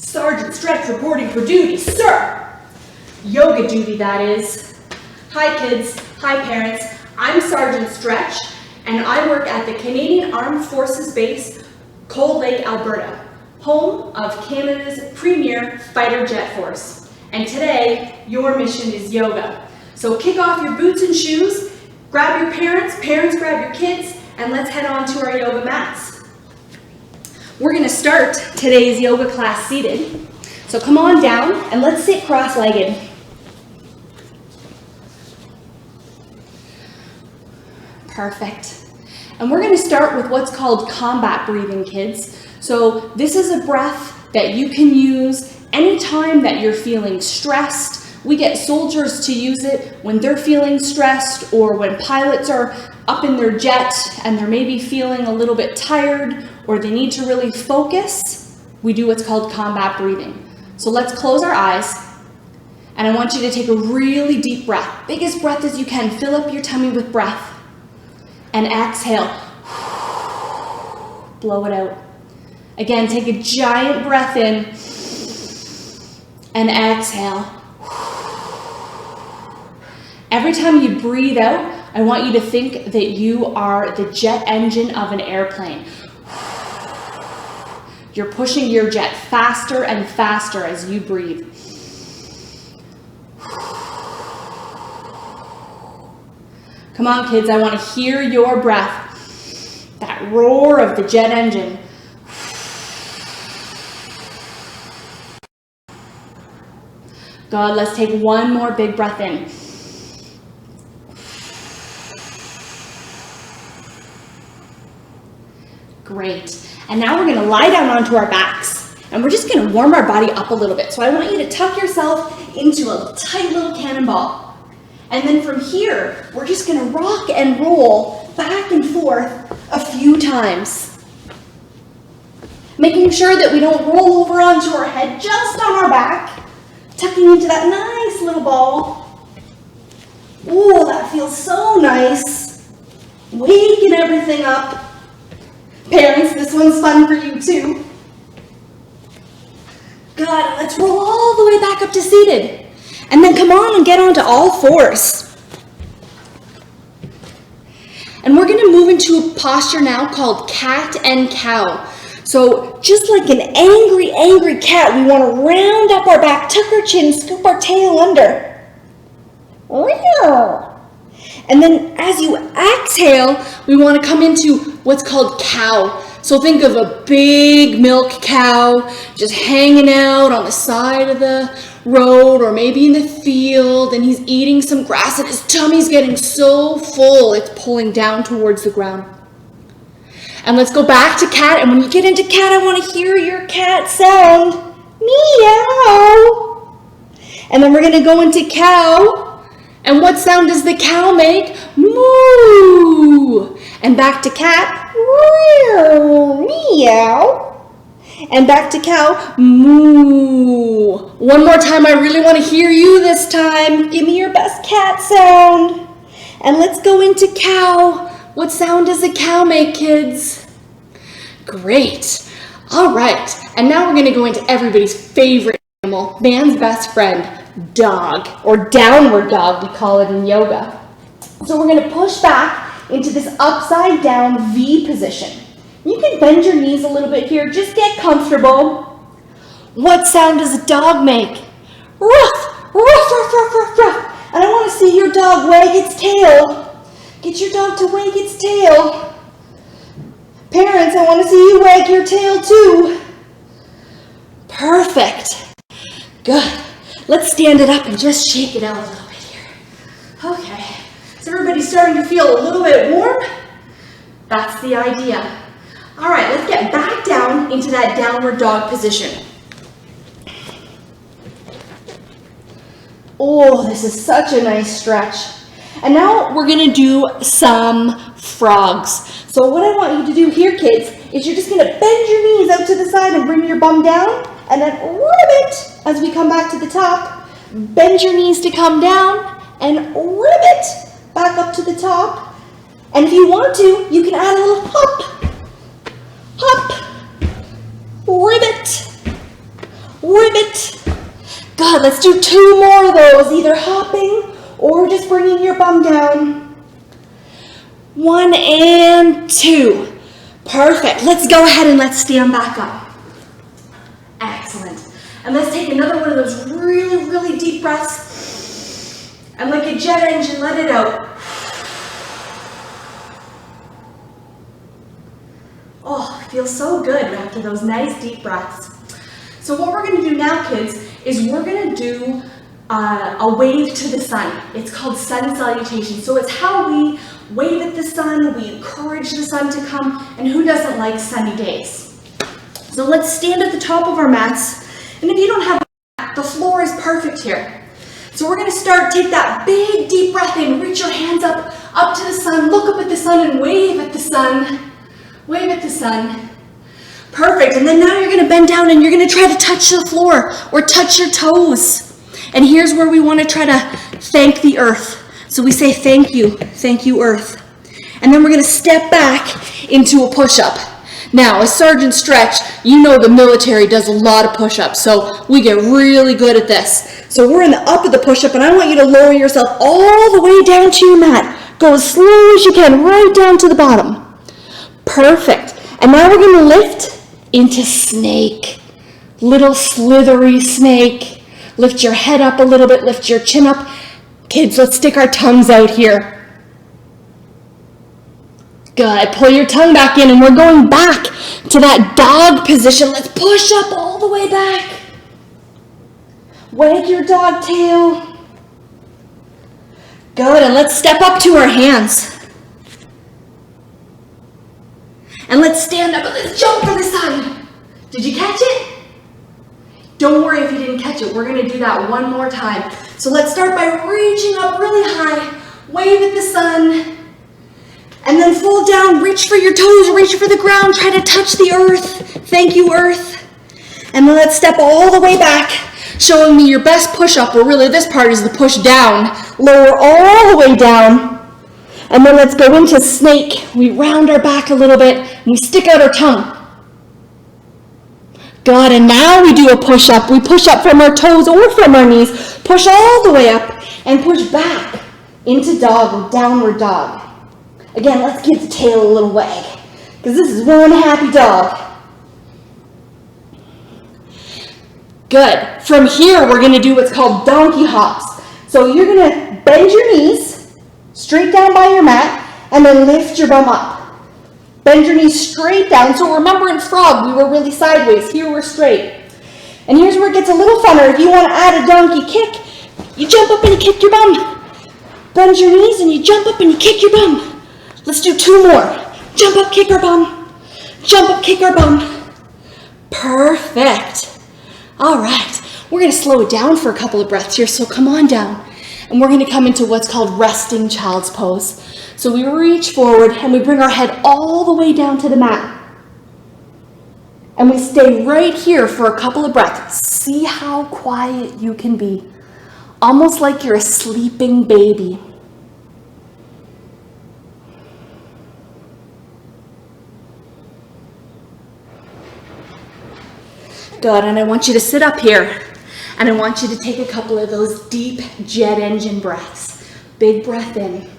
Sgt Stretch reporting for duty, sir! Yoga duty, that is. Hi kids, hi parents, I'm Sgt Stretch, and I work at the Canadian Armed Forces Base, Cold Lake, Alberta, home of Canada's premier fighter jet force. And today, your mission is yoga. So kick off your boots and shoes, grab your parents grab your kids, and let's head on to our yoga mats. We're going to start today's yoga class seated. So come on down and let's sit cross-legged. Perfect. And we're going to start with what's called combat breathing, kids. So this is a breath that you can use anytime that you're feeling stressed. We get soldiers to use it when they're feeling stressed or when pilots are up in their jet and they're maybe feeling a little bit tired or they need to really focus. We do what's called combat breathing. So let's close our eyes and I want you to take a really deep breath. Biggest breath as you can. Fill up your tummy with breath and exhale. Blow it out. Again, take a giant breath in and exhale. Every time you breathe out, I want you to think that you are the jet engine of an airplane. You're pushing your jet faster and faster as you breathe. Come on, kids, I want to hear your breath. That roar of the jet engine. Good, let's take one more big breath in. Great. And now we're going to lie down onto our backs and we're just going to warm our body up a little bit. So I want you to tuck yourself into a tight little cannonball. And then from here, we're just going to rock and roll back and forth a few times. Making sure that we don't roll over onto our head, just on our back. Tucking into that nice little ball. Ooh, that feels so nice. Waking everything up. Parents, this one's fun for you too. Good, let's roll all the way back up to seated. And then come on and get onto all fours. And we're gonna move into a posture now called cat and cow. So just like an angry cat, we wanna round up our back, tuck our chin, scoop our tail under. And then as you exhale, we want to come into what's called cow. So think of a big milk cow just hanging out on the side of the road or maybe in the field, and he's eating some grass and his tummy's getting so full it's pulling down towards the ground. And let's go back to cat, and when you get into cat, I want to hear your cat sound. Meow. And then we're going to go into cow. And what sound does the cow make? Moo! And back to cat. Meow. And back to cow. Moo. One more time, I really want to hear you this time. Give me your best cat sound. And let's go into cow. What sound does a cow make, kids? Great. All right. And now we're going to go into everybody's favorite animal, man's best friend. Dog, or downward dog, we call it in yoga. So we're going to push back into this upside down V position. You can bend your knees a little bit here, just get comfortable. What sound does a dog make? Ruff, ruff, ruff, ruff, ruff, ruff. And I want to see your dog wag its tail. Get your dog to wag its tail. Parents, I want to see you wag your tail too. Perfect. Good. Let's stand it up and just shake it out a little bit here. Okay, so everybody's starting to feel a little bit warm? That's the idea. All right, let's get back down into that downward dog position. Oh, this is such a nice stretch. And now we're gonna do some frogs. So what I want you to do here, kids, is you're just gonna bend your knees out to the side and bring your bum down. And then ribbit as we come back to the top. Bend your knees to come down and ribbit back up to the top. And if you want to, you can add a little hop, hop, ribbit, ribbit. Good, let's do 2 more of those, either hopping or just bringing your bum down. 1 and 2. Perfect. Let's go ahead and let's stand back up. Excellent. And let's take another one of those really, really deep breaths. And like a jet engine, let it out. Oh, it feels so good after those nice deep breaths. So what we're going to do now, kids, is we're going to do a wave to the sun. It's called sun salutation. So it's how we wave at the sun, we encourage the sun to come, and who doesn't like sunny days? So let's stand at the top of our mats, and if you don't have a mat, the floor is perfect here. So we're going to start, take that big deep breath in, reach your hands up to the sun, look up at the sun and wave at the sun. Wave at the sun. Perfect, and then now you're going to bend down and you're going to try to touch the floor or touch your toes. And here's where we want to try to thank the earth. So we say thank you earth. And then we're going to step back into a push-up. Now, as Sgt Stretch, you know the military does a lot of push-ups, so we get really good at this. So we're in the up of the push-up, and I want you to lower yourself all the way down to your mat. Go as slow as you can, right down to the bottom. Perfect. And now we're going to lift into snake. Little slithery snake. Lift your head up a little bit, lift your chin up. Kids, let's stick our tongues out here. Good. Pull your tongue back in, and we're going back to that dog position. Let's push up all the way back. Wag your dog tail. Good. And let's step up to our hands. And let's stand up and let's jump for the sun. Did you catch it? Don't worry if you didn't catch it. We're going to do that one more time. So let's start by reaching up really high. Wave at the sun. And then fall down. Reach for your toes. Reach for the ground. Try to touch the earth. Thank you, earth. And then let's step all the way back, showing me your best push-up. Or really, this part is the push down. Lower all the way down. And then let's go into snake. We round our back a little bit. And we stick out our tongue. Good, and now we do a push-up. We push up from our toes or from our knees. Push all the way up and push back into dog or downward dog. Again, let's give the tail a little wag because this is one happy dog. Good. From here, we're going to do what's called donkey hops. So you're going to bend your knees straight down by your mat and then lift your bum up. Bend your knees straight down. So remember in frog, we were really sideways. Here we're straight. And here's where it gets a little funner. If you want to add a donkey kick, you jump up and you kick your bum. Bend your knees and you jump up and you kick your bum. Let's do 2 more. Jump up, kick our bum. Jump up, kick our bum. Perfect. All right. We're going to slow it down for a couple of breaths here. So come on down. And we're going to come into what's called resting child's pose. So we reach forward and we bring our head all the way down to the mat. And we stay right here for a couple of breaths. See how quiet you can be. Almost like you're a sleeping baby. Good, and I want you to sit up here. And I want you to take a couple of those deep jet engine breaths. Big breath in.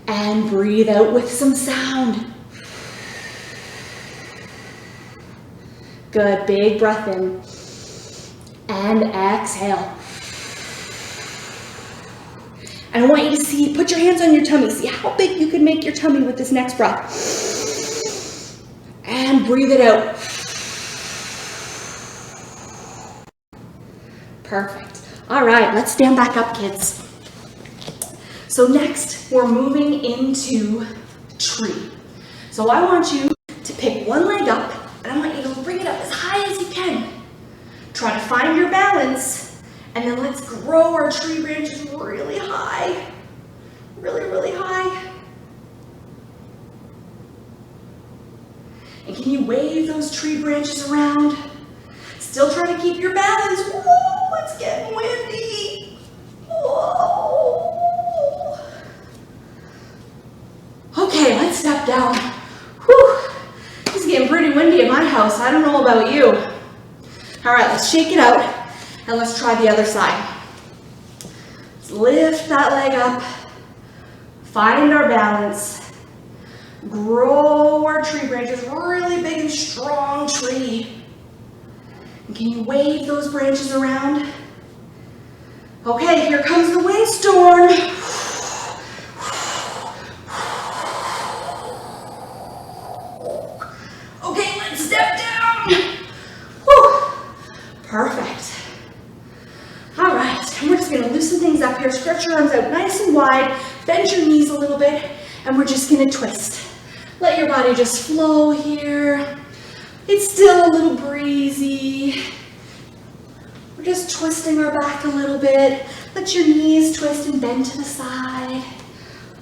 And breathe out with some sound. Good, big breath in. And exhale. And I want you to see, put your hands on your tummy. See how big you can make your tummy with this next breath. And breathe it out. Perfect. All right, let's stand back up, kids. So next, we're moving into tree. So I want you to pick one leg up, and I want you to bring it up as high as you can. Try to find your balance, and then let's grow our tree branches really high. Really, really high. And can you wave those tree branches around? Still trying to keep your balance. Whoa, it's getting windy. Whoa. Okay, let's step down. Whew. It's getting pretty windy at my house. I don't know about you. All All right, let's shake it out and let's try the other side. Let's lift that leg up, find our balance, grow our tree branches, really big and strong tree. And can you wave those branches around? Okay, here comes the windstorm. Okay, let's step down. Whew. Perfect. All right, and we're just gonna loosen things up here. Stretch your arms out nice and wide, bend your knees a little bit, and we're just gonna twist. Let your body just flow here. It's still a little breezy. We're just twisting our back a little bit. Let your knees twist and bend to the side.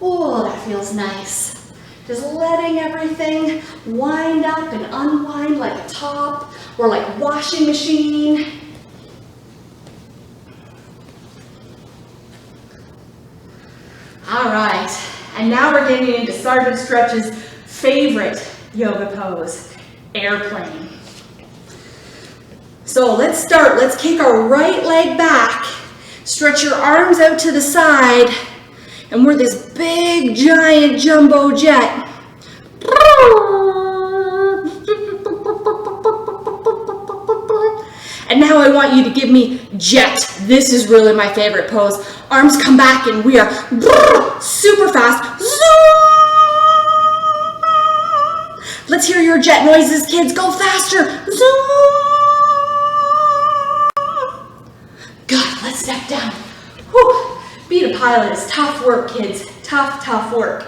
Oh, that feels nice. Just letting everything wind up and unwind like a top or like a washing machine. All right, and now we're getting into Sgt Stretch's favorite yoga pose, airplane. So let's start. Let's kick our right leg back. Stretch your arms out to the side. And we're this big, giant jumbo jet. And now I want you to give me jet. This is really my favorite pose. Arms come back and we are super fast. Let's hear your jet noises, kids. Go faster. Good, let's step down. Whew. Being a pilot is tough work, kids. Tough, tough work.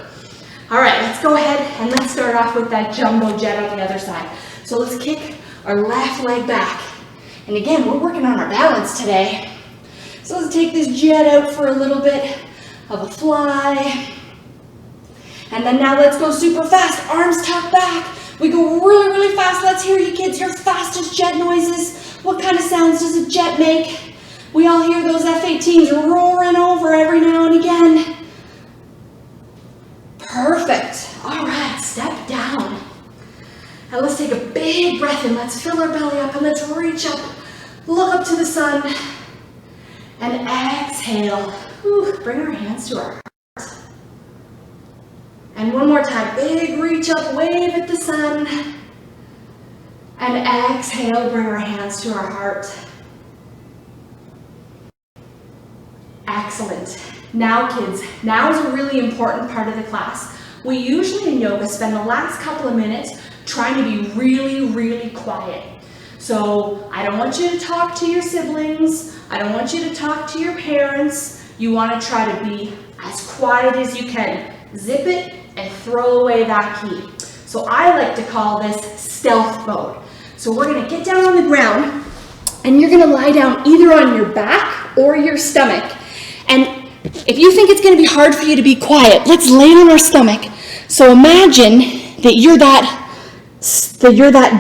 All right, let's go ahead and let's start off with that jumbo jet on the other side. So let's kick our left leg back. And again, we're working on our balance today. So let's take this jet out for a little bit of a fly. And then now let's go super fast. Arms tucked back. We go really, really fast. Let's hear you kids, your fastest jet noises. What kind of sounds does a jet make? We all hear those F-18s roaring over every now and again. Perfect. All right, step down. Now let's take a big breath in. Let's fill our belly up and let's reach up. Look up to the sun. And exhale. Whew, bring our hands to our heart. And one more time. Big reach up, wave at the sun. And exhale, bring our hands to our heart. Excellent. Now kids, now is a really important part of the class. We usually in yoga spend the last couple of minutes trying to be really, really quiet. So I don't want you to talk to your siblings. I don't want you to talk to your parents. You want to try to be as quiet as you can. Zip it and throw away that key. So I like to call this stealth mode. So we're going to get down on the ground and you're going to lie down either on your back or your stomach. And if you think it's going to be hard for you to be quiet, let's lay on our stomach. So imagine that you're that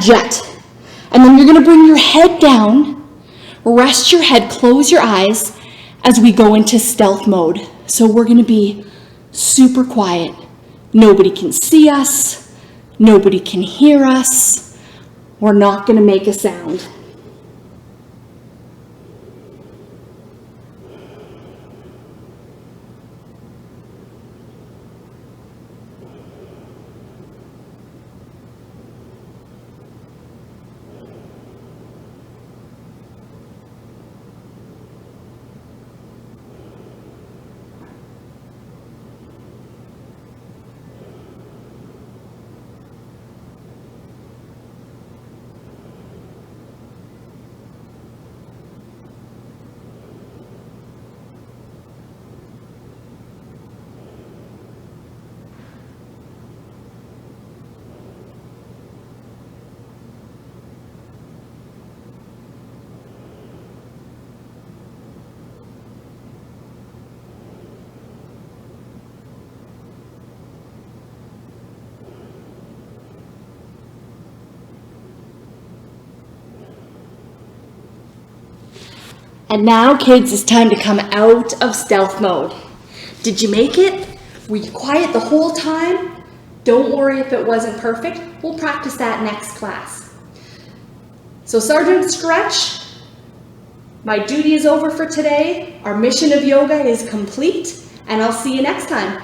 jet. And then you're going to bring your head down, rest your head, close your eyes as we go into stealth mode. So we're going to be super quiet. Nobody can see us. Nobody can hear us. We're not going to make a sound. And now, kids, it's time to come out of stealth mode. Did you make it? Were you quiet the whole time? Don't worry if it wasn't perfect. We'll practice that next class. So Sgt Stretch, my duty is over for today. Our mission of yoga is complete, and I'll see you next time.